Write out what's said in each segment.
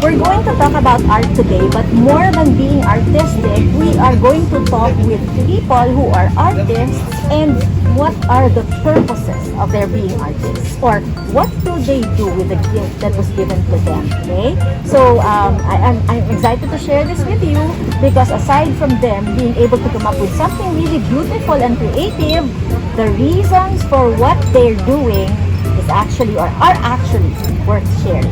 We're going to talk about art today, but more than being artistic, we are going to talk with people who are artists and what are the purposes of their being artists, or what do they do with the gift that was given to them. Okay, so I'm excited to share this with you because aside from them being able to come up with something really beautiful and creative, the reasons for what they're doing is actually or are actually worth sharing.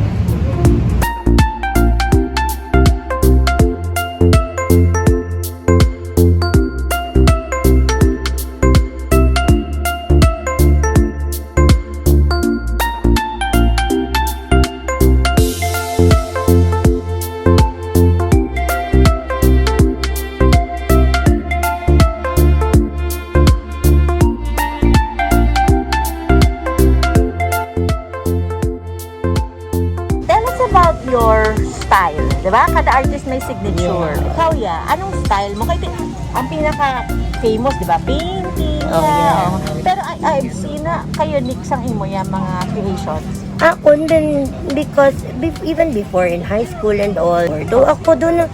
Your style, diba? Kada artist may signature. Yeah. Ikaw, anong style mo? Kasi ang pinaka-famous, diba? Painting. Yeah. Pero I've seen na kayo niksang imo yung mga creations. Ako din, because even before in high school and all, though ako doon,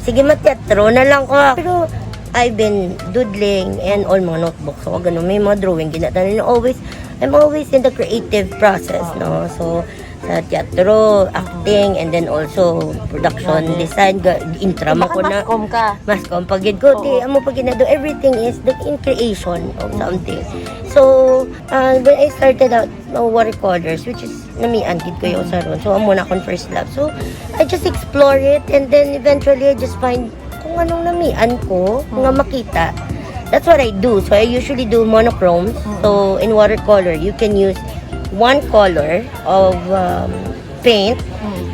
sige mateatro na lang ko. Pero I've been doodling and all mga notebooks. So, ganun, may mga drawing ginatanan. I'm always in the creative process, no? So, sa teatro, acting, and then also production, design, intrama ko na. Mascom ka. Mascom, pagid ko, amo pag ginado, everything is the in creation of something. So, when I started out, watercolors, which is, namian, gid ko yung sa ron. So, amo na akong first love. So, I just explore it, and then eventually, I just find kung anong namian ko, nga makita. That's what I do. So, I usually do monochromes. So, in watercolor, you can use one color of paint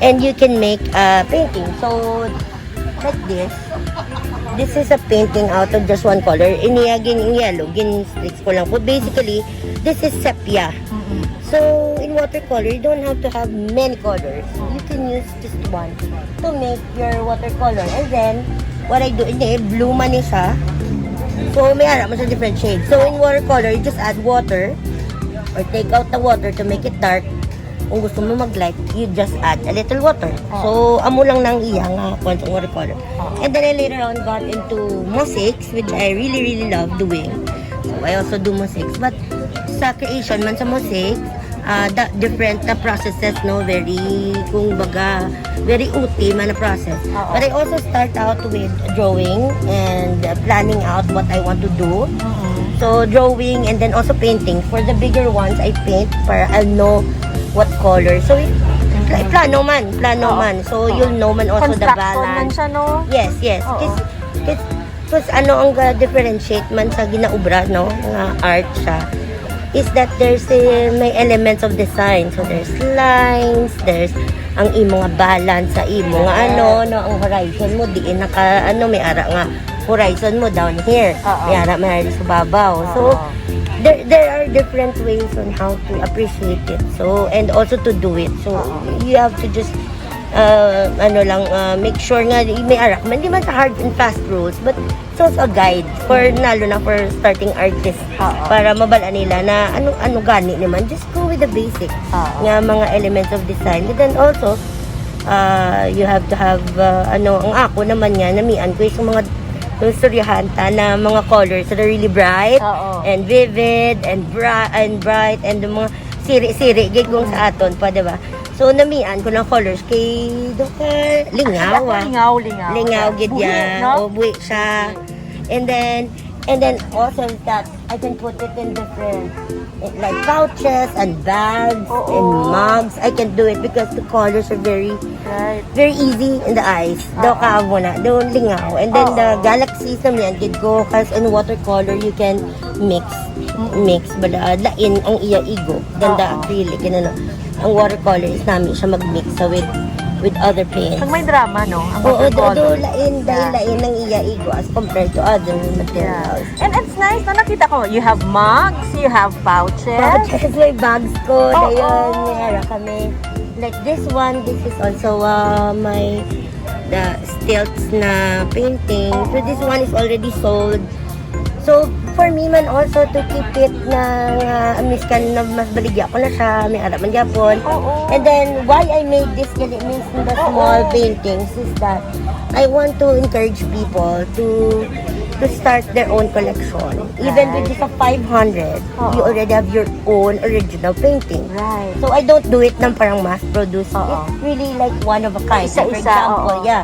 and you can make a painting. So, like this is a painting out of just one color. Iniyagin in yellow, gin-sticks ko lang po. Basically, this is sepia. So, in watercolor, you don't have to have many colors. You can use just one to make your watercolor. And then, what I do, blue man siya. So, may harap mo sa different shades. So, in watercolor, you just add water or take out the water to make it dark. Kung gusto mo mag-light, you just add a little water. So, amo lang nang iya nga kwentong watercolor. And then I later on got into mosaics, which I really love doing. So, I also do mosaics. But sa creation man sa mosaics, the different na processes, no, very uti man na process. But I also start out with drawing and planning out what I want to do. So drawing and then also painting. For the bigger ones, I paint para I'll know what color. So like plano man. So you'll know man also the balance. Siya, no? Yes. Because ano ang differentiate man sa ginaubra, no, nga art siya, is that there's may elements of design. So there's lines, there's ang imo nga balance sa imo nga ang horizon mo diin naka may ara nga horizon mo down here. May ara sa babaw. So there are different ways on how to appreciate it. So and also to do it. So you have to just make sure nga may arak man, di man sa hard and fast rules, but it's also a guide for lalo na for starting artists para mabala nila na ano gani naman, just go with the basics nga mga elements of design. And then also you have to have ang ako naman nga namian ko yung mga istoryahan na mga colors that are really bright and vivid and bright and the mga siri-siri gig kung sa aton pa, diba? So, namian ko ng colors kay Dr. Lingaw. Lingaw, gid yan. O, buwi siya. And then also that I can put it in different like pouches and bags and mugs. I can do it because the colors are very easy in the eyes. Do ka mo na, do lingaw. And then the galaxies naman gid go kasi in watercolor you can mix but lain ang iya igo. Then the acrylic ang watercolor is namin siya mag-mix with other paints. Pag may drama, no? Ang watercolor. Lain ng iya igo as compared to other materials. And it's nice na nakita ko. You have mugs, you have pouches. Pouches, may bags ko. Dayon, mayara kami. Like this one, this is also the stilts na painting. So this one is already sold. So So, for me man also to keep it na miskan na mas baligya ko na siya, may araman gyapon. Oo. And then, why I made this gali means the small paintings is that I want to encourage people to start their own collection. Even with just a 500, you already have your own original painting. Right. So, I don't do it ng parang mass-produce. Oo. It's really like one of a kind. Isa-isa, For example, oo. yeah.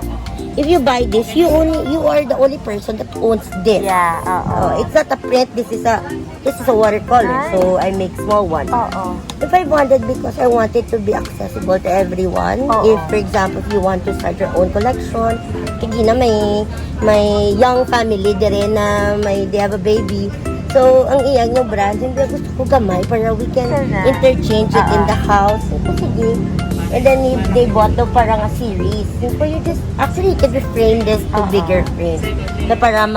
If you buy this, you are the only person that owns this. Yeah, oo. It's not a print. This is a watercolor. Nice. So I make small ones. Oo. If I wanted, because I want it to be accessible to everyone. Oo. If, for example, if you want to start your own collection, kaya na may young family dire na they have a baby. So, ang iyag ng brand, hindi gusto ko gamay para we can Correct. interchange it in the house. So, sige. And then if they bought the parang a series. So, you just, actually, you can reframe this to bigger frames. Na para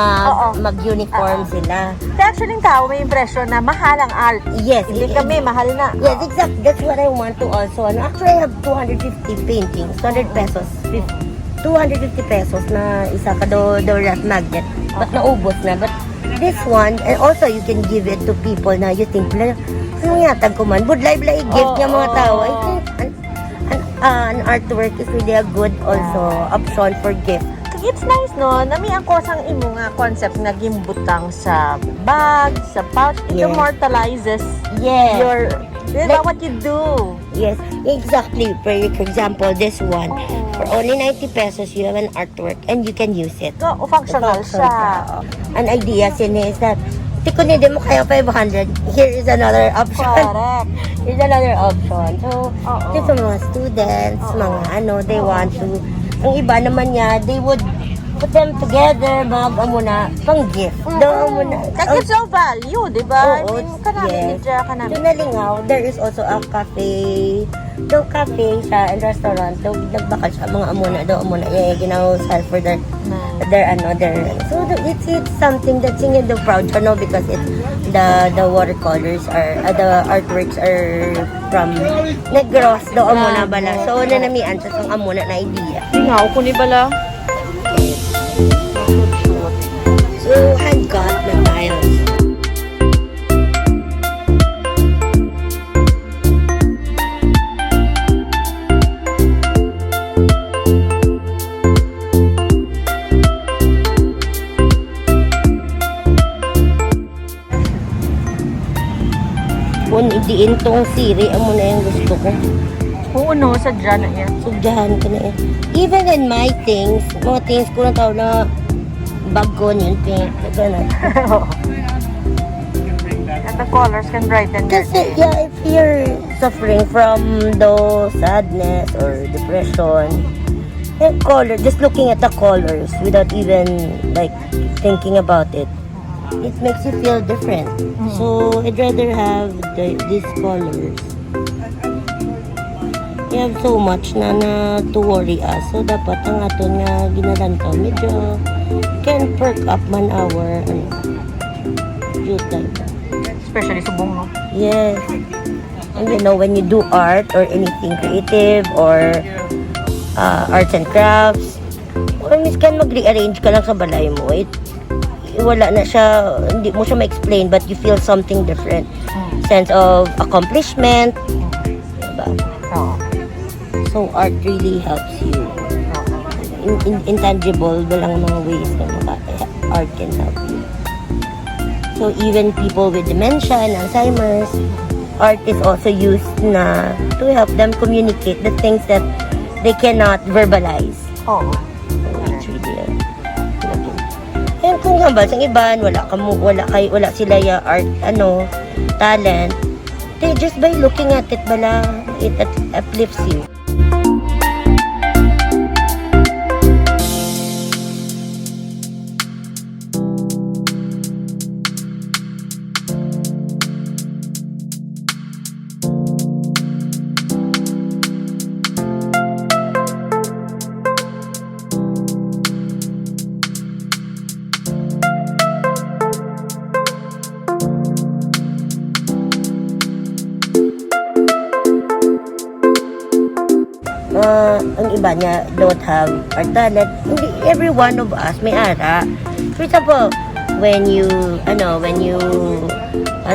mag-uniform sila. Actually, yung tao may impression na mahal ang art. Yes. Hindi kami, mahal na. Yes, exactly. That's what I want to also. Actually, I have 250 paintings. 200 pesos. 250 pesos na isa ka the wrap magnet. But naubos na. But this one, and also you can give it to people na you think, ano yatag ko man? Budlay-blay gift niya mga tao. I think an artwork is really a good also option for gift. It's nice, no? Nami ang kosang imo nga concept na gimbutang sa bag, sa pouch. It Yes. immortalizes Yes. your, Like- what you do. Yes, exactly. For example, this one, for only 90 pesos, you have an artwork and you can use it. So, functional siya. An idea sin is that, kung hindi mo kaya 500, here is another option. Correct. Here's another option. So, Oo. ito sa mga students, mga they want to, ang iba naman niya, they would put them together, muna, pang gift. Daw muna. Like, it's no value, di ba? Oo, I mean, kanami yes. nidya, kanami. Doon nalingaw, there is also a cafe. Daw cafe siya and restaurant. Daw nagbakal siya mga amuna, ginaw sell for their so it's something that singing the proud to know because it's the watercolors are the artworks are from Negrense daw amuna bala. So nanamian sa sang amuna na idea. Nga, ako ni bala. So hand cut materials. Kung idiin tong siri, amo na yung gusto ko. Oo, no, sadya na yan. Sugdahan ko na eh. Even in my things, mga things ko na tao na bag ko yun, pink, gano'n. And the colors can brighten your Kasi, yeah, if you're suffering from those sadness or depression, the color, just looking at the colors without even, like, thinking about it, it makes you feel different. So, I'd rather have these colors. We have so much na to worry us. So, dapat ang aton nga ginalan ko, medyo can perk up man our youth life. especially subong, no? Yes. And you know, when you do art or anything creative or arts and crafts, or miskan mag-rearrange ka lang sa balay mo, wala na siya, hindi mo siya ma-explain but you feel something different. Sense of accomplishment. Diba? Oo. So, art really helps you. Intangible, walang mga ways na art can help you. So, even people with dementia and Alzheimer's, art is also used na to help them communicate the things that they cannot verbalize. Oo. So, it's really and kung hambal sa iban, wala sila ya art, talent, they just by looking at it, it uplifts you. Ang iba niya don't have art talent. Hindi every one of us may ara. For example,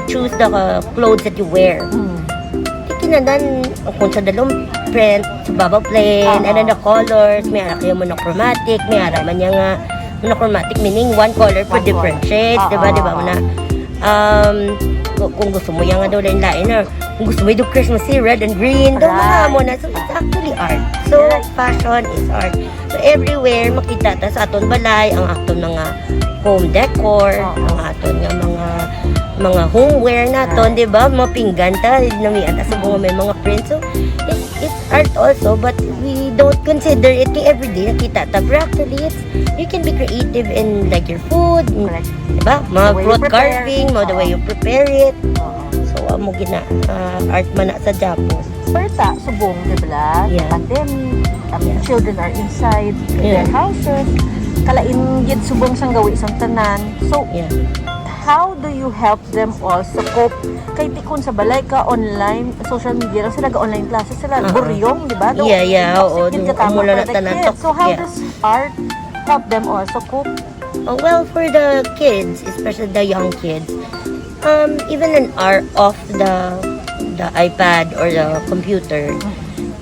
choose the clothes that you wear. Kinanan kung sa dalawang print, sa baba plain, and then the colors, may ara kayo monochromatic, may ara man yung monochromatic meaning one color for different shades, diba na kung gusto mo yung daw lain-lain na kung gusto mo yung Christmassy, red and green, daw mo na. So it's actually art. So fashion is art. So everywhere makita ta sa aton balay ang aton mga home decor, ang aton nga mga homeware naton, di ba? Mga pinggan ta, namian ta sa may mga prints. So, it's art also, but we don't consider it everyday nakita ta. But actually, you can be creative in like your food, di ba? Mga fruit carving, the way you prepare it. So, mo gina art man na sa Japon. Perta, subong, di ba? Yeah. Pandemic, children are inside their houses. Kalain yun subong sang gawi sang tanan. So, how do you help them also cope? Kay tikon sa balay ka, online, social media lang sila, online classes sila, buryong, di ba? Oo. Umula na tanan. So how does art help them also cope? Well, for the kids, especially the young kids, even an hour off the iPad or the computer,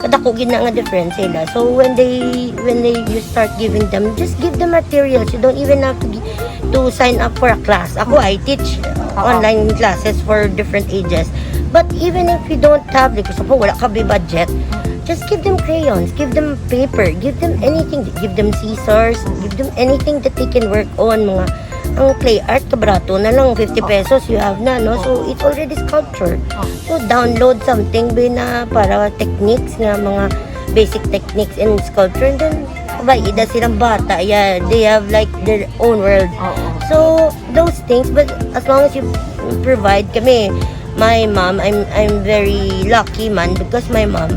kadako gid na nga difference sila. So when you start giving them, just give them materials. You don't even have to sign up for a class. Ako, I teach online classes for different ages. But even if you don't have, like, suppose wala ka budget, just give them crayons, give them paper, give them anything, give them scissors, give them anything that they can work on. Ang clay art, kabrato na lang, 50 pesos, you have na, no? So, it's already sculpture. So, download something na para techniques nga, mga basic techniques in sculpture, and then, ida silang bata, they have like their own world. So, those things, but as long as you provide kami, my mom, I'm very lucky man, because my mom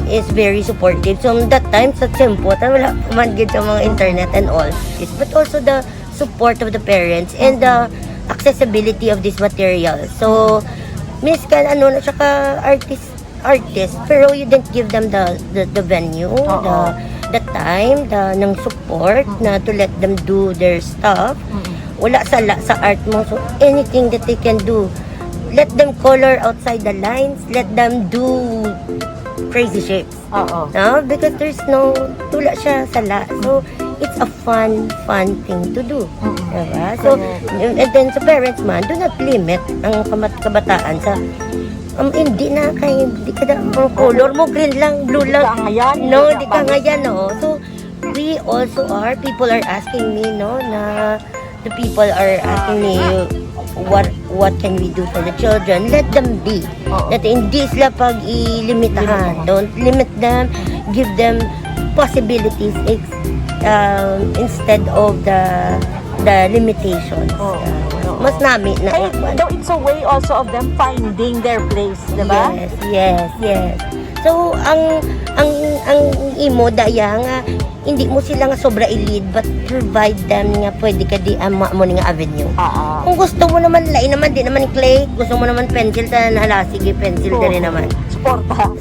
is very supportive. So, that time, sa tempo, wala man gid sa mga internet and all. But also the support of the parents and the accessibility of this material. So, miss ka saka artist, pero you didn't give them the venue, the time, ng support na to let them do their stuff. Wala sa art mo. So, anything that they can do, let them color outside the lines, let them do crazy shapes. No? Because there's wala siya sala. So, it's a fun thing to do. Diba? So, and then sa parents man, do not limit ang kabataan sa hindi ka na ang color mo, green lang, blue lang. Di ka ngayon, no? So, we also people are asking me, no, na the people are asking me, what can we do for the children? Let them be. That hindi sila pag-ilimitahan. Don't limit them. Give them possibilities instead of the limitations. Mas nami na. Though it's a way also of them finding their place, diba? Yes. So, ang imo daya nga, hindi mo sila nga sobra i-lead, but provide them nga pwede ka di mo nga avenue. Kung gusto mo naman, lain naman, di naman clay, gusto mo naman pencil, sige, pencil ka rin naman.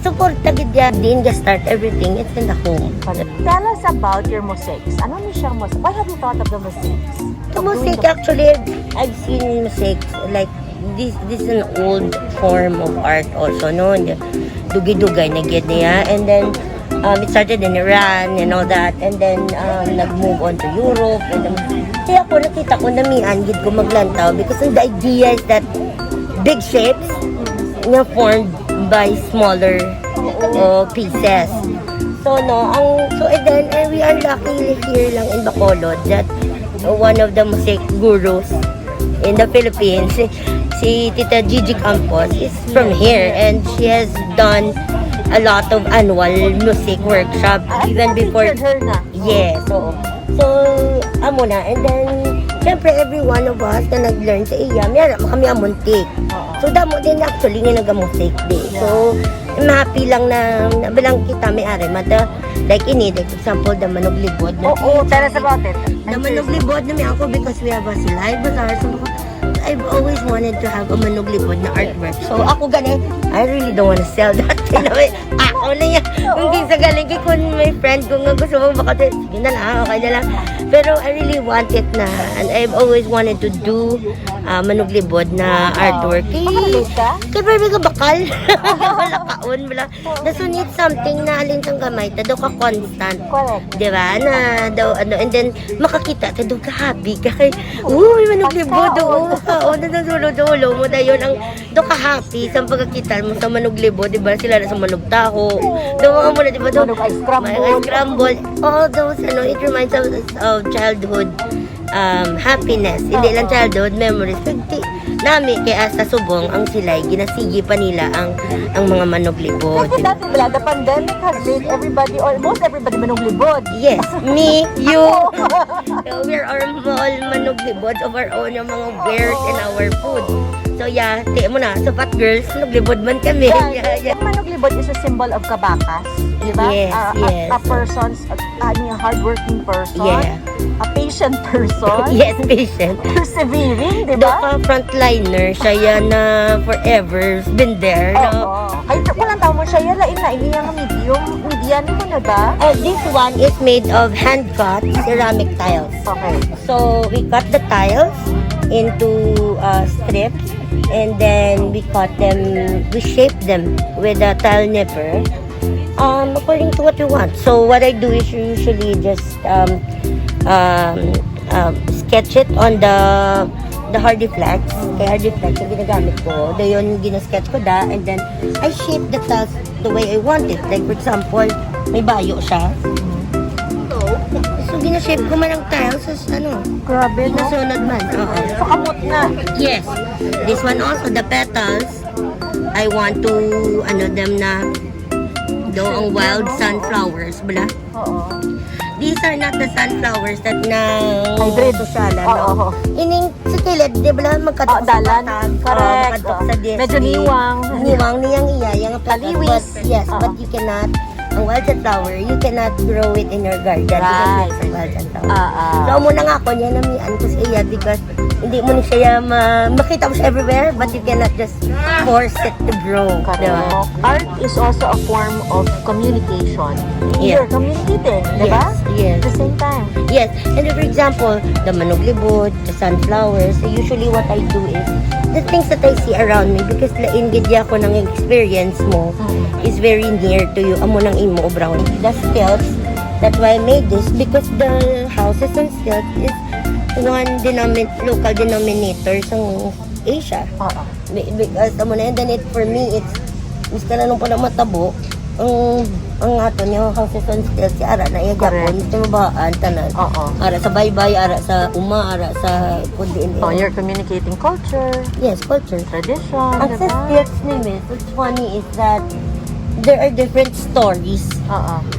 Suporta gid din ga start everything, it's in the home. Tell us about your mosaics. Ano ni siyang mosaic? Why have you thought of the mosaics? The mosaic, actually, I've seen mosaics, like, this is an old form of art also, no? Dugi-dugay na gid niya, and then it started in Iran and all that, and then nag-move on to Europe, and then, kaya ako nakita ko namian gid ko maglantaw, because the idea is that big shapes na formed by smaller pieces. So and then we are lucky here lang in Bacolod that one of the music gurus in the Philippines, si Tita Gigi Campos, is from here, and she has done a lot of annual music workshop even before. Yes, so amo na, and then syempre every one of us na nag-learn sa iya, mayroon kami amuntik. So damo din actually nga nag-music day. So I'm happy lang na bilang kita may ari mata, like like example the Manoglibod na. Tell us about it. The Manoglibod na may ako, because we have a live bazaar. So I've always wanted to have a Manoglibod na artwork. So ako gani, I really don't want to sell that. Ako na yan. Hindi sa galing kay kung may friend ko nga gusto mo baka sige na lang, okay na lang. Pero I really want it na, and I've always wanted to do manuglibod na artwork. Makalate ka? Kaya parang ka bakal. Wala kaon, wala. So need something na alin kang gamay, tado ka constant. Correct. Diba? Na daw, ano, and then makakita, tado ka happy ka kay, uy, manuglibod, oo, kaon, dulo mo, dayon ang, do ka happy sa pagkakita mo sa manuglibod, diba? Sila na sa manugtaho. Dawa mo na, diba? Manog ice scramble. Scramble. All those, ano, it reminds us of childhood happiness. Hindi lang childhood memories. Nami kaya sa subong ang silay ginasigi pa nila ang mga manuglibod. Kasi dati wala, the pandemic has made everybody, almost everybody manuglibod. Yes, me, you. We're all manuglibod of our own yung mga wares and our food. So yeah, tiyan mo na, sa fat girls, manuglibod man kami. Yeah. Manuglibod is a symbol of kabakas, di ba? Yes, yes. A person's, a hardworking person. Yeah. A patient person. Yes, patient. Persevering, di Doka ba? frontliner, siya yan na forever been there. No? Oo. Kahit walang tao mo siya, yan lain na, ini yung median mo na ba? This one is made of hand-cut ceramic tiles. Okay. So we cut the tiles into strips, and then we shape them with a tile nipper according to what you want. So what I do is usually just sketch it on the hardy flax. Kaya hardy flax yung ginagamit ko. Dayon ginasketch ko and then I shape the tiles the way I want it. Like for example, may bayo siya. So ginashape ko man ang tiles sa Grabe, no? nasunod man. Oo. So, kamot na. Yes. This one also, the petals, I want to, them na, daw ang wild sunflowers, bala. Oo. These are not the sunflowers that na Hybrid. susala, Oo. no? Ining sa kilid, di ba magkatok sa Dalan. patag? Correct. Magkatok sa disc. Medyo niwang. Niwang niyang iya, yung petals. Kaliwis. But, yes, Oo. but you cannot, ang wild sunflower, you cannot grow it in your garden. Right. Because it's a wild sunflower. Ah. So, muna nga ako niya namian ko sa iya because hindi mo ni siya makita mo siya everywhere, but you cannot just force it to grow. Diba? Art is also a form of communication. Yeah. You're communicating, di ba? Yes. At the same time. Yes. And for example, the manuglibod, the sunflowers, so usually what I do is the things that I see around me because lain gidya ko ng experience mo is very near to you. Amo nang imo brown. The stilts, that's why I made this because the houses on stilts is one local denominator sa Asia. Because amo na, and then for me it's miska na nung pala matabo ang ato niya houses on stilts si ara na iya Japon sa mabaan tanan. Ara sa baybay, ara sa ara sa kundi. So you're communicating culture, Yes, culture. tradition, Ang sa di ba? stilts ni Miss, what's funny is that there are different stories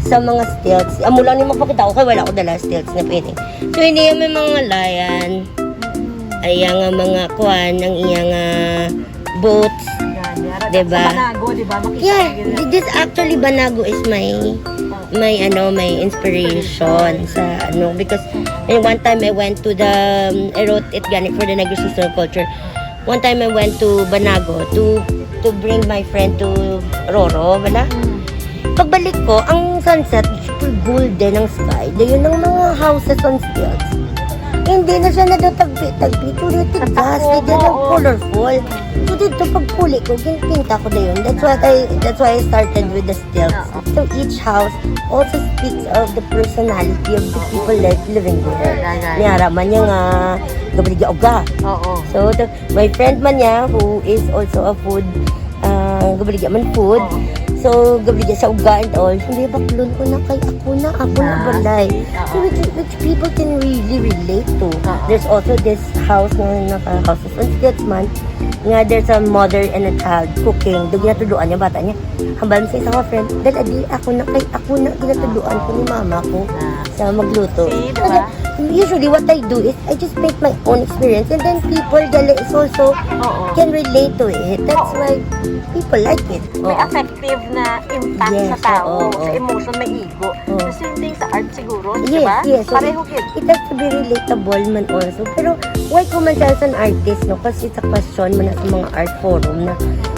sa mga stilts. Amo lang ni mapakita ko kay wala ko dala stilts na pwede. So hindi may mga layan. Ay nga mga kuan ang iyang boats. Diba? Sa Banago, di ba? Makita Yeah, nila. this actually Banago is my inspiration sa because one time I went to I wrote it gani for the Negrense culture. One time I went to Banago to bring my friend to Roro, wala? Pagbalik ko, ang sunset, super golden ang sky. Dayon ng mga houses on stilts. Hindi na siya nadotagpi-tagpi. Tuloy tigas, hindi na colorful. So dito pagpuli ko, ginpinta ko na yun. That's why I started with the stilts. So each house also speaks of the personality of the people living there. Niyara man niya nga, gabaligya oga. So my friend man niya, who is also a food, gabaligya man food. So, gabi sa uga and all, hindi baklon ko na kay ako na balay. So, which people can really relate to. There's also this house na naka-houses on stilts man, nga there's a mother and a child cooking. Doon ginatuluan niya, bata niya. Hambal sa isang friend, dahil adi, ako na ginatuluan ko ni mama ko sa magluto. Usually, what I do is, I just make my own experience and then people also can relate to it. That's why people like it. May affective na impact Yes, sa tao, oo. sa emotion, may ego. The same thing sa art siguro, di Yes, ba? yes. So Pareho kid. it has to be relatable man also. Pero why ko man siya as an artist, no? Kasi sa question man na sa mga art forum na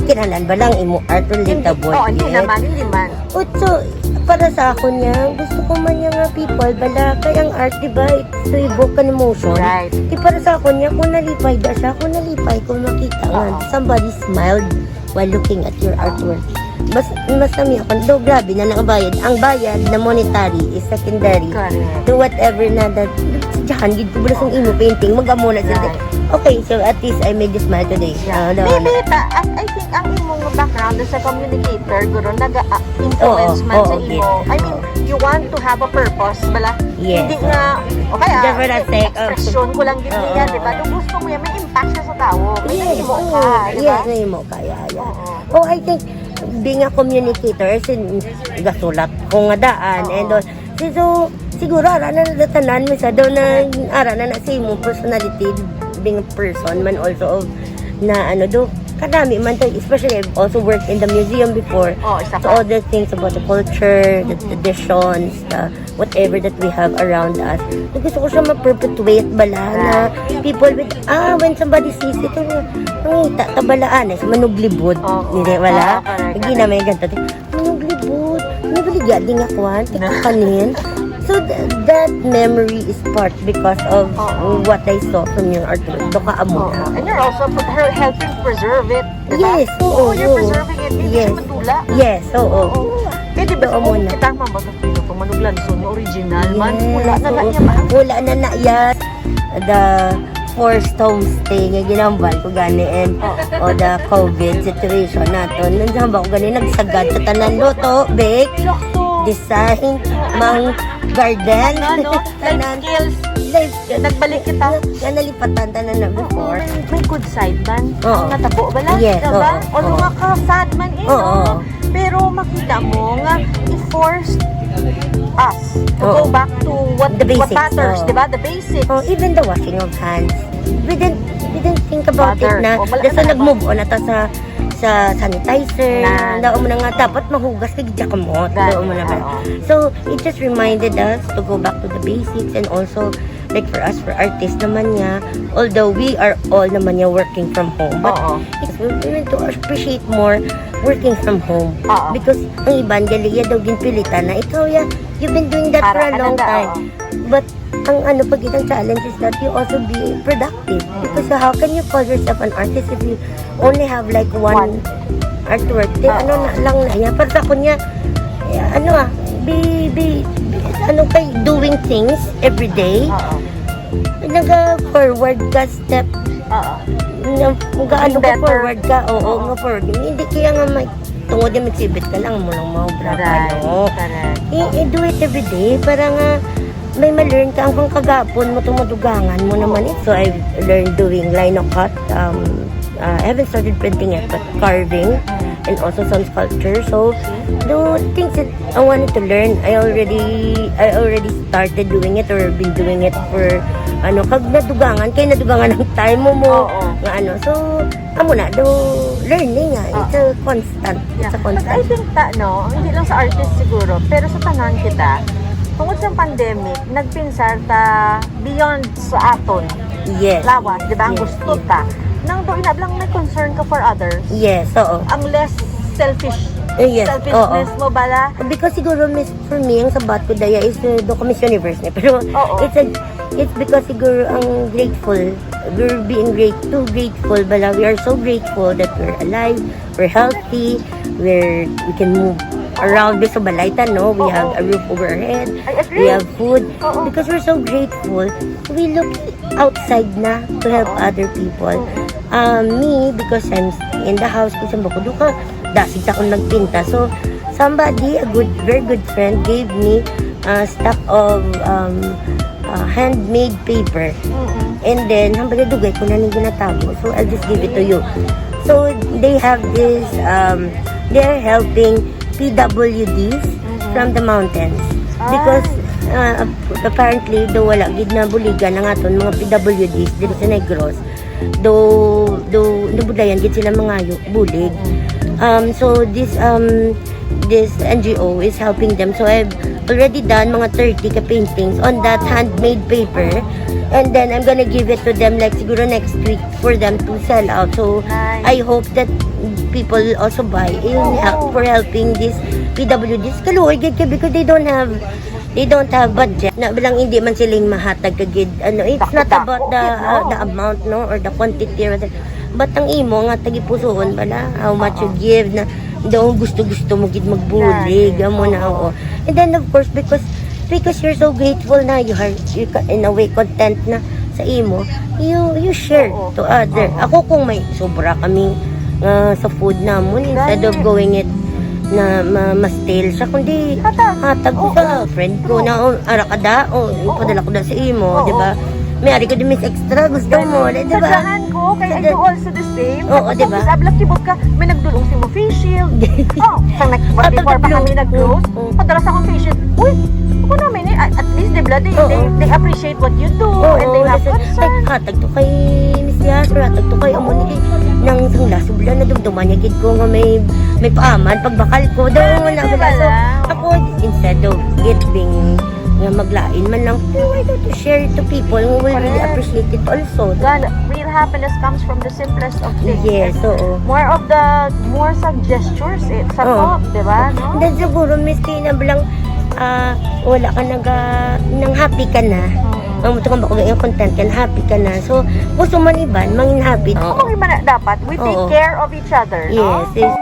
kinahanglan ba lang imo art relatable? Oo, hindi naman, hindi man. So, para sa ako niya, gusto ko man yung people, bala, kaya ang art, diba, it's to evoke an emotion. Right. Para sa ako niya, kung nalipay da siya, kung makita nga, somebody smiled while looking at your artwork. Mas nami ako, though grabe na nakabayad. Ang bayad na monetary is secondary. Correct. To whatever na that, diyan, gid ko sa imo painting, mag-amo na siya. Okay, so at least I made you smile today. Maybe, I think ang imong background as a communicator, guro, nag-influence man sa imo. I mean, you want to have a purpose, bala? Yes. Hindi nga, okay, Just for the sake of... expression ko lang din niya, di ba? Nung gusto mo yan, may impact siya sa tao. May nahimo ka, di ba? Yes, nahimo ka, yeah. Oh, I think, being a communicator, sin gasulat ko nga daan, and all. So, siguro, ara na natatanan mo sa daw na, ara na sa imo personality, being a person man also of, na ano do, kadami man to, especially I've also worked in the museum before. So all the things about the culture, the traditions, the whatever that we have around us. So, gusto ko siya ma-perpetuate bala na people with, when somebody sees it, tabalaan so manuglibod. Hindi, wala. Hindi na may ganito. Manuglibod. Manugliga, di nga kwan, kanin. So that memory is part because of what I saw from your artwork. Doka amo. And you're also helping preserve it. Yes, oo. You're preserving it. Yes. Yes, oo. Pwede ba kung kitang mamagapino kung manuglanson, original man, wala na niya ba? Wala na yan. The forced homestay nga ginambal ko gani and o the COVID situation nato. Nandiyan ba ko gani nagsagad sa tanan loto, bake, design, mang garden, tanan skills. Nagbalik kita. Nga nalipatan tanan na before. May good side man. Ang natabo ba lang? Yes, diba? Although nga ka-sad man no? Pero makita mo nga i-forced us to go back to what matters, diba? The basics. Even the washing of hands. We didn't think about it na. Kasi nag-move on na ta sa sanitizer. Daon mo na nga dapat mahugas kay gijakamot. Daon mo na ba. So, it just reminded us to go back to the basics and also like for us, for artists naman niya, although we are all naman niya working from home, but we need to appreciate more working from home. Because ang iban, galiya daw ginpilitan na ikaw you've been doing that for a long time. But ang pag itang challenge is that you also be productive. Because how can you call yourself an artist if you only have like one artwork? Then lang na niya. Para sa ako niya, kay doing things every day. Naga-forward ka step. Gaano ka forward ka? Oo, forward. Hindi kaya nga tungod yung magsibit ka lang mo lang maubra ka. Do it every day para nga may ma-learn ka ang kagapon mo tumudugangan mo naman it. So I've learned doing lino cut. I haven't started printing yet, but carving and also some sculpture. So the things that I wanted to learn, I already started doing it or been doing it for kag nadugangan ng time mo nga so amo na do learning it's a constant. It's a constant. But I think hindi lang sa artist siguro, pero sa tanan kita tungod sa pandemic, nagpinsar ta beyond sa aton. Yes. Lawas, di ba? Ang gusto ta. Nang doon lang may concern ka for others. Yes, oo. Ang less selfishness mo bala. Because siguro, for me, ang sabat ko daya is do Miss Universe niya. Pero it's because siguro ang grateful. We're being too grateful bala. We are so grateful that we're alive, we're healthy, we can move around this balaytan, we have a roof over our head, we have food, because we're so grateful, we look outside na to help other people. Me, because I'm in the house, kasi bako duka, dasig sa akong nagpinta, so somebody, very good friend, gave me a stack of handmade paper, and then hambali dugay ko na nang ginatago, so I'll just give it to you. So they have this, they're helping PWDs from the mountains because apparently do wala gid na buligan ng aton mga PWDs dito sa Negros do nabudayan gid sila mga bulig. So this NGO is helping them, so I've already done mga 30 ka paintings on that handmade paper, and then I'm gonna give it to them like siguro next week for them to sell out. So I hope that people will also buy for helping these PWDs. Kaluoy gid kay because they don't have budget. Na bilang hindi man siling mahatag kagid. It's not about the amount, no, or the quantity. But ang imo nga tagipusoon bala how much you give na daw gusto mo gid magbulig amo na oo. And then of course because you're so grateful na you in a way content na sa imo, you share to other. Ako kung may sobra kaming sa food namon instead of going it na ma-stale siya kundi hatag ko sa friend ko na arakada padala ko na sa imo, di ba? May ari ko din miss extra gusto mo, di ba? Sadahan ko, kaya I do also the same. Oo, di ba? Tapos ablak kibot ka, may nagdulong si mo face shield. Before pa kami nag-close, padalas akong face shield. Uy, ako namin at least they appreciate what you do and they have concern. Hatag to kay Miss Yasser, hatag to kay Amon nang isang lasubla na dumduman niya gid ko nga may paaman pagbakal ko daw na so ako instead of giving nga maglain man lang why don't you share it to people who will really appreciate it also. God, real happiness comes from the simplest of things. Yes, oo. More sa gestures, sa thought, di ba? No? And then siguro Miss Tina bilang wala ka nang happy ka na. Ang muto kang bako yung content ka, happy ka na. So, gusto man iban, mangin happy. Kung iba dapat, we take care of each other, no? Yes.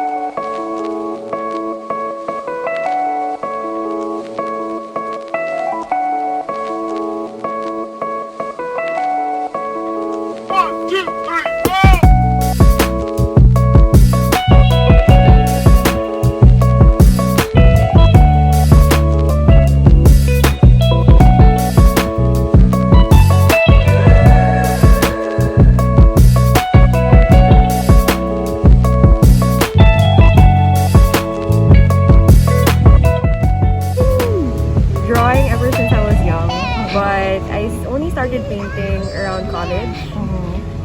Drawing ever since I was young, but I only started painting around college.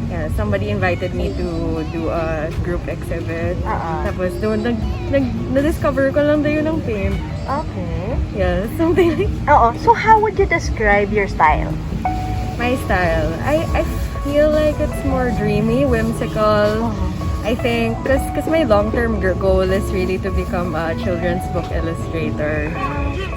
Yeah, somebody invited me to do a group exhibit. Tapos doon na-discover ko lang yun ng paint. Okay. Yeah, something like So how would you describe your style? my style. I feel like it's more dreamy, whimsical. I think because my long-term goal is really to become a children's book illustrator.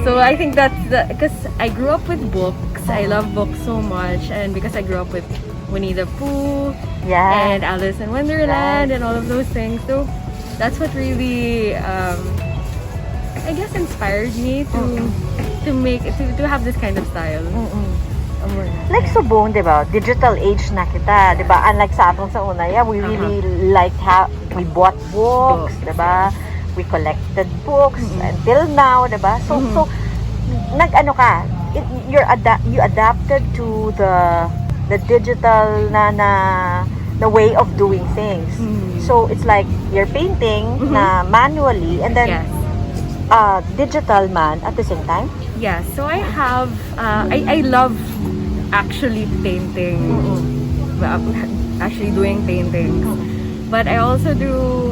So I think that's because I grew up with books. I love books so much, and because I grew up with Winnie the Pooh and Alice in Wonderland and all of those things. So that's what really I guess inspired me to have this kind of style. Like subong, di ba? Digital age na kita, di ba? Unlike sa atong sa una, we really liked we bought books, di ba? We collected books until now, di ba? So nag-ano ka, you adapted to the digital na way of doing things. So it's like you're painting na manually and then digital man at the same time. Yeah, so I have I love actually painting, actually doing paintings. But I also do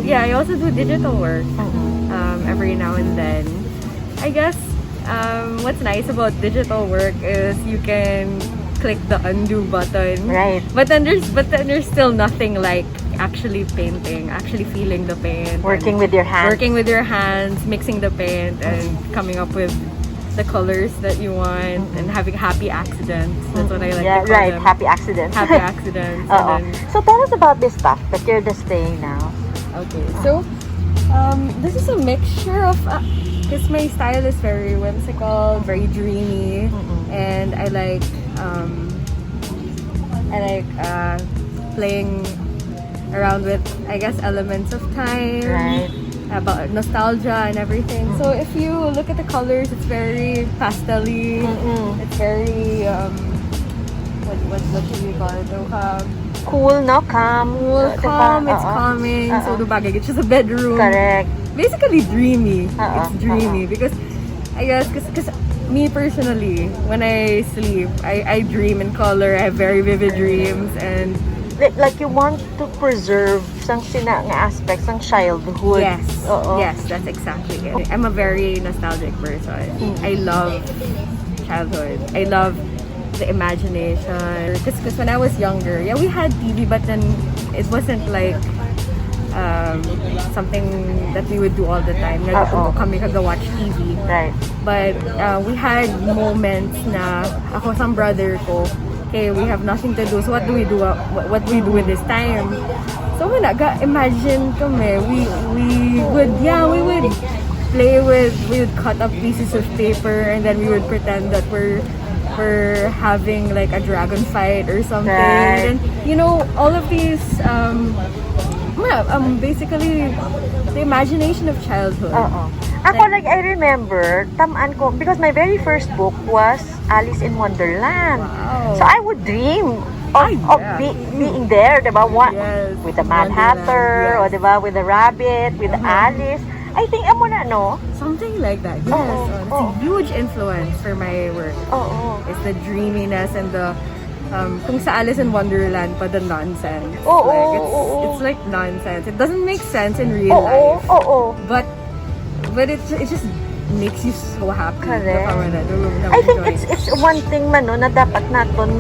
digital work every now and then. I guess what's nice about digital work is you can click the undo button. Right. But then there's still nothing like actually painting, actually feeling the paint. Working with your hands, mixing the paint and coming up with the colors that you want and having happy accidents. That's what I like to call them. Happy accidents. Happy accidents. And then, so tell us about this stuff that you're displaying now. okay, so this is a mixture of because my style is very whimsical, very dreamy, and I like playing around with, I guess, elements of time. Right. About nostalgia and everything. So if you look at the colors, it's very pastel-y. It's very what should we call it? Cool, no? Calm. Cool, calm. It's calming. So dubagay it's just a bedroom. Correct. Basically dreamy. It's dreamy because I guess because me personally, when I sleep, I dream in color. I have very vivid dreams and. Like you want to preserve some aspects ng childhood. Yes. Yes, that's exactly it. I'm a very nostalgic person. I love childhood. I love the imagination. Because when I was younger, we had TV, but then it wasn't like something that we would do all the time. Kami kaga-watch TV. Right. But we had moments na ako sa brother ko, okay, we have nothing to do. So what do we do? What do we do with this time? So imagine kami, we would play with, we would cut up pieces of paper and then we would pretend that we're having like a dragon fight or something. Right. And you know, all of these basically the imagination of childhood. Ako, like, I remember, tamaan ko, because my very first book was Alice in Wonderland. Wow. So I would dream of being there, diba? Yes. With the Mad Wonderland, Hatter, yes. or diba, with the rabbit, with Alice. I think, amo na, no? Something like that, yes. It's a huge influence for my work. It's the dreaminess and the kung sa Alice in Wonderland pa, the nonsense. It's like nonsense. It doesn't make sense in real life. But it just makes you so happy. Correct. I think it's one thing man, no, na dapat natin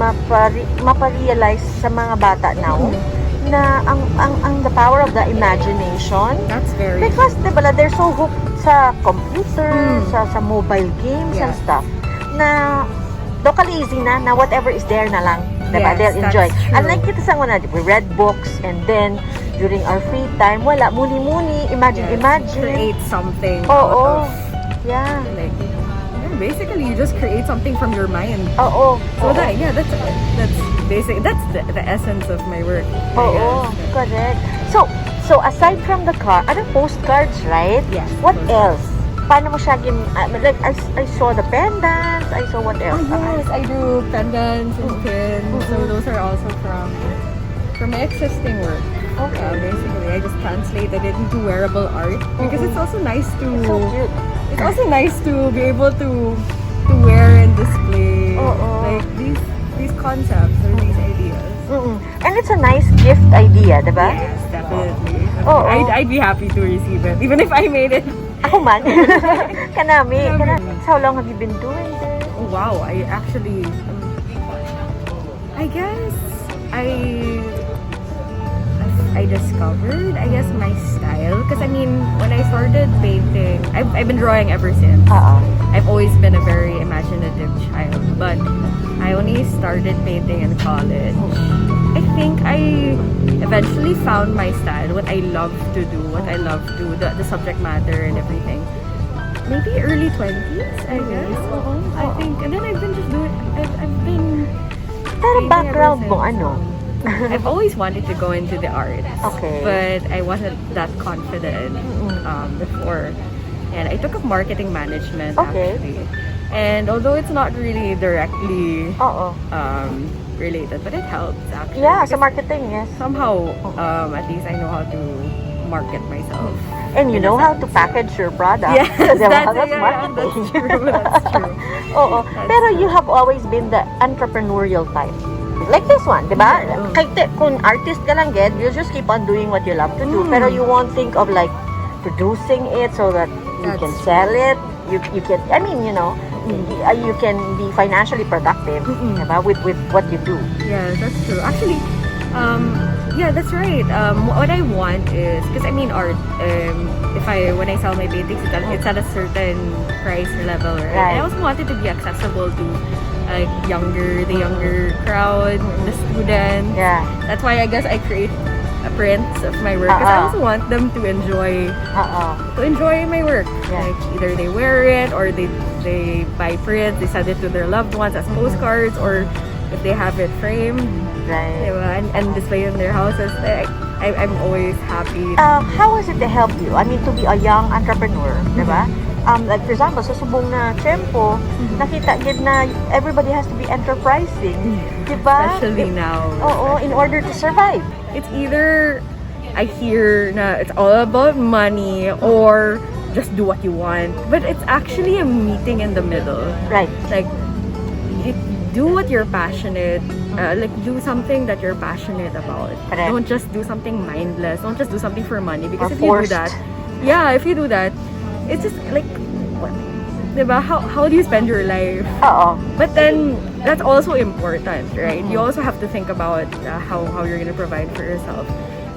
maparealize sa mga bata now, na ang the power of the imagination. That's very because diba, they're so hooked sa computer, sa mobile games and stuff, na locally easy na whatever is there na lang, diba? Yes, They'll enjoy. true. Unlike kita sa una, we read books and then during our free time, wala, muni-muni, imagine. Create something. Yeah. Like, basically, you just create something from your mind. So That's basic. That's the essence of my work. Correct. So aside from the postcards, right? Yes. What else? Paano mo siya like, I saw the pendants, I saw what else? Yes, I do pendants and pins. So those are also from my existing work. Basically, I just translated it into wearable art because it's also nice to. It's so cute. It's also nice to be able to wear and display like these concepts or these ideas. And it's a nice gift idea, diba? Yes, definitely. I'd be happy to receive it, even if I made it. Ako man. Kanami. How long have you been doing this? Oh, wow, I actually, I guess I discovered, my style. Because, I mean, when I started painting, I've been drawing ever since. I've always been a very imaginative child. But I only started painting in college. I think I eventually found my style, what I love to do, the subject matter and everything. Maybe early 20s, I guess. I think. And then I've been just doing, I've been... Pero background mo, ano? I've always wanted to go into the arts. Okay. But I wasn't that confident before. And I took up marketing management actually. And although it's not really directly related, but it helps actually. Yeah, sa marketing, yes. Somehow, at least I know how to market myself. And you know how to package your product. Yes, That's marketing. That's true. Pero you have always been the entrepreneurial type. Like this one, di ba? Kung artist ka lang, you just keep on doing what you love to do. Pero you won't think of like producing it so that you can sell it. You can, I mean, you know, you can be financially productive, diba? With what you do. Yeah, that's true. Actually, yeah, that's right. What I want is, because I mean, art. When I sell my paintings, it's at a certain price level, right? I also want it to be accessible to the younger crowd, the students. Yeah. That's why I guess I create prints of my work because I also want them to enjoy my work. Yeah. Like either they wear it or they buy prints, they send it to their loved ones as postcards, or if they have it framed, right, and display in their houses. I'm always happy. How was it to help you? I mean, to be a young entrepreneur, diba? Like for example, sa subong na tempo, nakita gid na everybody has to be enterprising, diba? Especially now. In order to survive. It's either I hear na it's all about money or just do what you want, but it's actually a meeting in the middle. Right. Like, do what you're passionate. Like, do something that you're passionate about. Correct. Don't just do something mindless. Don't just do something for money. Because or if you do that, it's just like, what? Diba? How do you spend your life? But then, that's also important, right? You also have to think about how you're gonna provide for yourself.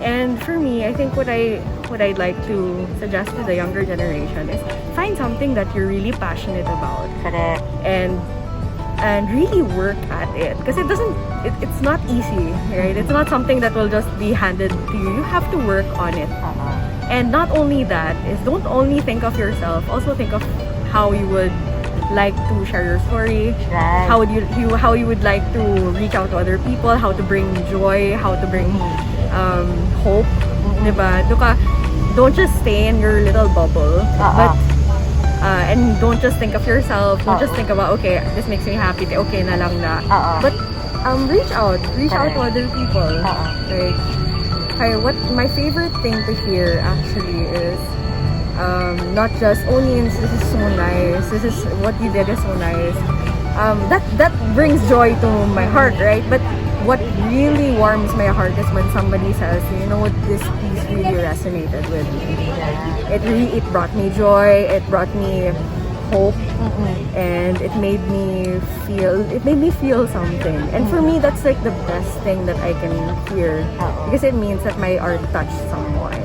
And for me, I think what I'd like to suggest to the younger generation is find something that you're really passionate about. Correct. And really work at it, because it's not easy, right? It's not something that will just be handed to you. You have to work on it. And not only that, is don't only think of yourself, also think of how you would like to share your story, Right. how you would like to reach out to other people, how to bring joy, how to bring hope, diba? Don't just stay in your little bubble, but and don't just think of yourself. Don't just think about, okay, this makes me happy, okay na lang na. But reach out to other people. Right? What my favorite thing to hear actually is not just, oh Nins, this is so nice, this is what you did is so nice. That brings joy to my heart, right? But what really warms my heart is when somebody says, you know what, this piece really resonated with me. It brought me joy, it brought me hope, and it made me feel something. And for me, that's like the best thing that I can hear, because it means that my art touched someone.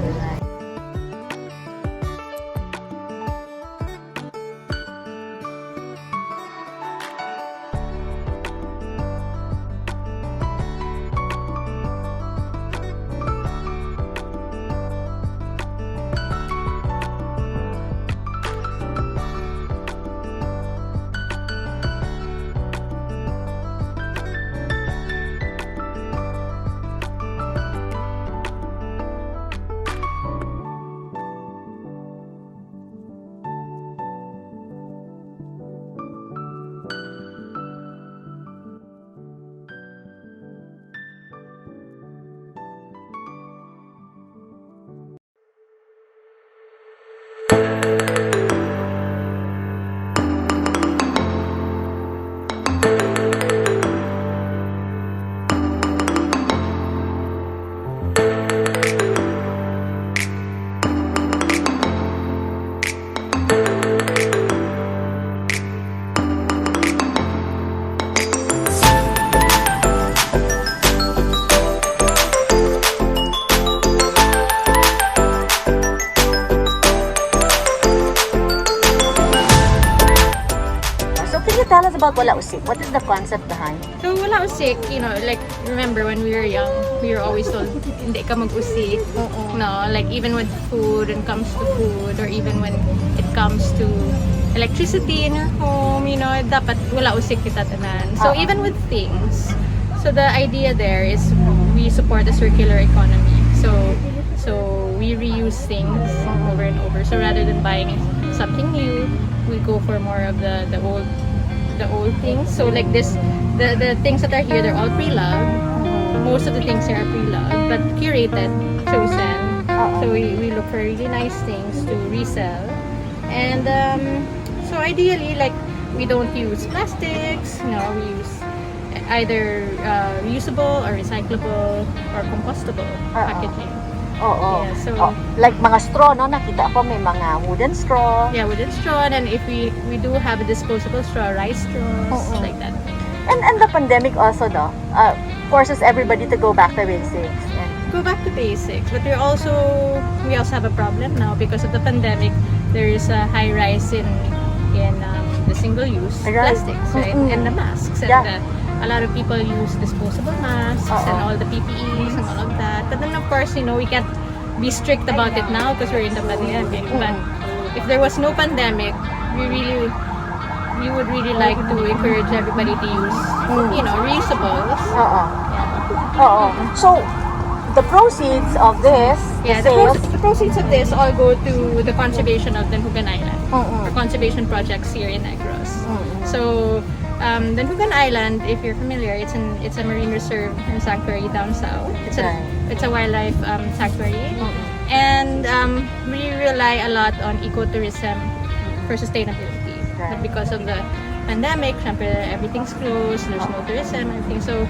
Tell us about Wala Usik. What is the concept behind? So, wala usik, like, remember when we were young, we were always told, hindi ka mag-usik. No, like, even with food, and comes to food, or even when it comes to electricity in your home, dapat wala usik kita tanan. So, even with things, so the idea there is we support the circular economy. So we reuse things over and over. So, rather than buying something new, we go for more of the old things. So like this, the things that are here, they're all pre-loved. Most of the things here are pre-loved, but curated, chosen. So we look for really nice things to resell. And so ideally, like, we don't use plastics, we use either reusable or recyclable or compostable packaging. Yeah, so like mga straw, no? Nakita ko may mga wooden straw. Yeah, wooden straw, and if we do have a disposable straw, rice straws, like that. And the pandemic also, no? Forces everybody to go back to basics. Go back to basics, but we also have a problem now because of the pandemic. There is a high rise in the single-use plastics, right? And the masks, and a lot of people use disposable masks and all the PPEs and all of that. But then, of course, we can't be strict about it now because we're in the pandemic. But if there was no pandemic, we would really like to encourage everybody to use, reusables. So, the proceeds of this, the proceeds of this all go to the conservation of Denhugan Island, for conservation projects here in Negros. So, Denhugan Island, if you're familiar, it's a marine reserve and sanctuary down south. It's a wildlife sanctuary, and we rely a lot on ecotourism for sustainability. But because of the pandemic, syempre, everything's closed. There's no tourism, everything. So,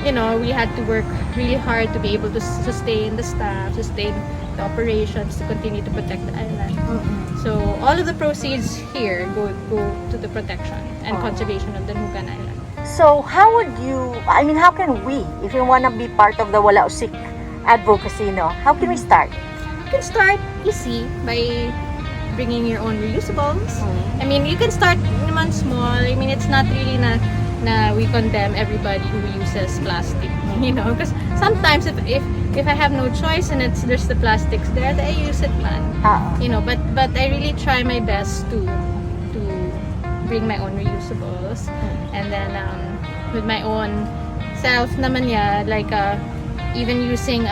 we had to work really hard to be able to sustain the staff, sustain the operations, to continue to protect the island. So all of the proceeds here go to the protection and conservation of the Denhugan Island. So how can we, if you want to be part of the Wala Usik advocacy, no? How can we start? You can start easy by bringing your own reusables. I mean, you can start naman small. I mean, it's not really na we condemn everybody who uses plastic, you know, because sometimes if I have no choice and there's the plastics there, then I use it, man. You know, but I really try my best to bring my own reusables, and then with my own self naman like even using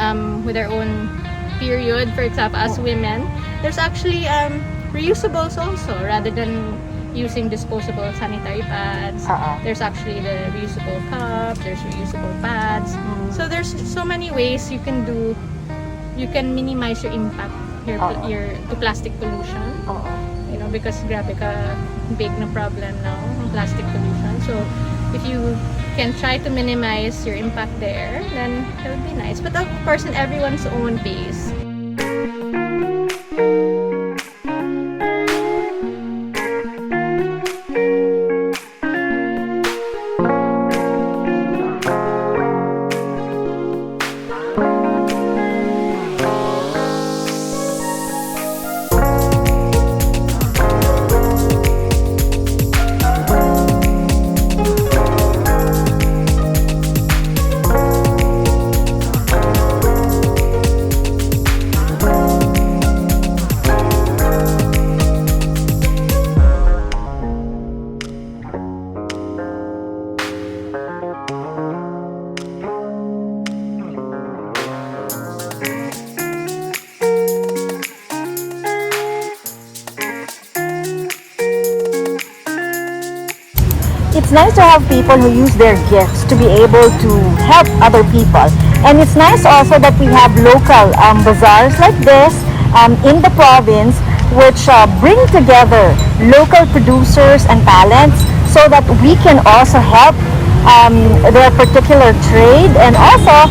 with our own period, for example, as women, there's actually reusables also, rather than using disposable sanitary pads. There's actually the reusable cup, there's reusable pads. So there's so many ways you can minimize your impact to plastic pollution. You know, because grabe ka big na problem now, ang plastic pollution. So if you can try to minimize your impact there, then it would be nice. But of course, in everyone's own pace. It's nice to have people who use their gifts to be able to help other people. And it's nice also that we have local bazaars like this in the province, which bring together local producers and talents so that we can also help their particular trade, and also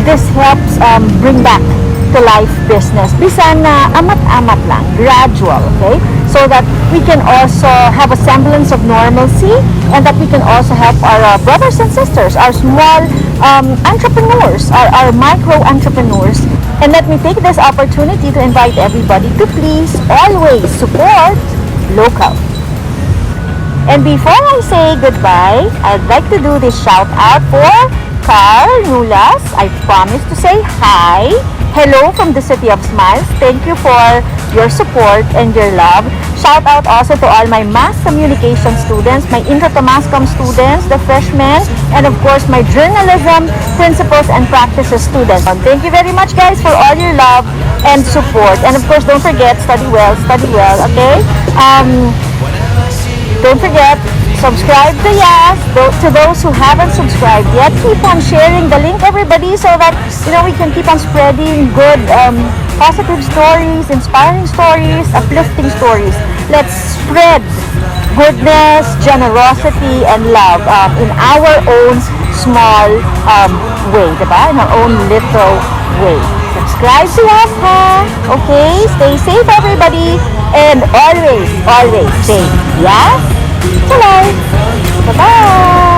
this helps bring back to life business. Bisan na amat-amat lang, gradual, okay? So that we can also have a semblance of normalcy, and that we can also help our brothers and sisters, our small entrepreneurs, our micro entrepreneurs. And let me take this opportunity to invite everybody to please always support local. And before I say goodbye, I'd like to do this shout out for Carl Nulas. I promised to say hi. Hello from the City of Smiles. Thank you for your support and your love. Shout out also to all my mass communication students, my Intro to Mass Comm students, the freshmen, and of course my journalism principles and practices students. Thank you very much, guys, for all your love and support. And of course, don't forget, study well, okay? Don't forget, subscribe to Yas. To those who haven't subscribed yet, keep on sharing the link, everybody, so that we can keep on spreading good, positive stories, inspiring stories, uplifting stories. Let's spread goodness, generosity, and love in our own small way, diba? In our own little way. Subscribe to us, ha? Okay? Stay safe, everybody, and always say yes to life. Bye-bye!